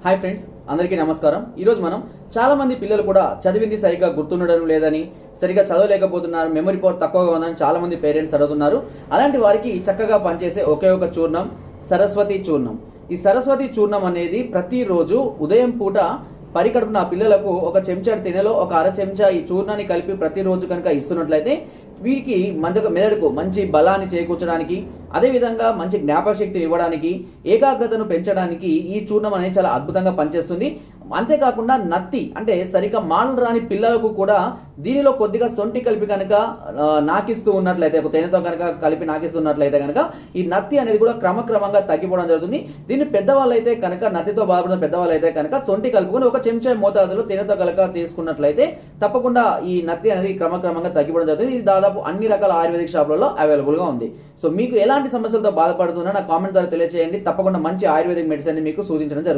Hi friends, అందరికీ నమస్కారం. ఈరోజు మనం చాలా మంది పిల్లలు కూడా చదివింది సరిగ్గా గుర్తుండడం లేదని, సరిగ్గా చదవలేకపోతున్నారు, మెమరీ పవర్ తక్కువగా ఉందని చాలా మంది పేరెంట్స్ అడుగుతున్నారు. అలాంటి వారికి చక్కగా పనిచేసే ఒకే ఒక చూర్ణం సరస్వతి చూర్ణం. ఈ సరస్వతి చూర్ణం అనేది ప్రతిరోజు ఉదయం పూట పరికడుపున పిల్లలకు ఒక చెంచా తినేలో ఒక అర చెంచా ఈ చూర్ణాన్ని కలిపి ప్రతిరోజు కనుక ఇస్తున్నట్లయితే వీరికి మెదడుకు మంచి బలాన్ని చేకూర్చడానికి, అదేవిధంగా మంచి జ్ఞాపక శక్తిని ఇవ్వడానికి, ఏకాగ్రతను పెంచడానికి ఈ చూర్ణం అనేది చాలా అద్భుతంగా పనిచేస్తుంది. అంతేకాకుండా నత్తి అంటే సరిగ్గా మాటలు రాని పిల్లలకు కూడా దీనిలో కొద్దిగా సొంటి కలిపి కనుక నాకిస్తూ ఉన్నట్లయితే, ఒక తేనెతో కనుక కలిపి నాకిస్తున్నట్లయితే కనుక ఈ నత్తి అనేది కూడా క్రమక్రమంగా తగ్గిపోవడం జరుగుతుంది. దీన్ని పెద్దవాళ్ళు అయితే కనుక, నత్తితో బాధపడిన పెద్దవాళ్ళు అయితే కనుక సొంటి కలుపుకొని ఒక చెంచా మోతాదులో తేనెతో కనుక తీసుకున్నట్లయితే తప్పకుండా ఈ నత్తి అనేది క్రమక్రమంగా తగ్గిపోవడం జరుగుతుంది. ఇది దాదాపు అన్ని రకాల ఆయుర్వేదిక్ షాపులలో అవైలబుల్ గా ఉంది. సో మీకు ఎలాంటి సమస్యలతో బాధపడుతున్నా నా కామెంట్ ద్వారా తెలియజేయండి. తప్పకుండా మంచి ఆయుర్వేదిక్ మెడిసిన్ మీకు సూచించడం జరుగుతుంది.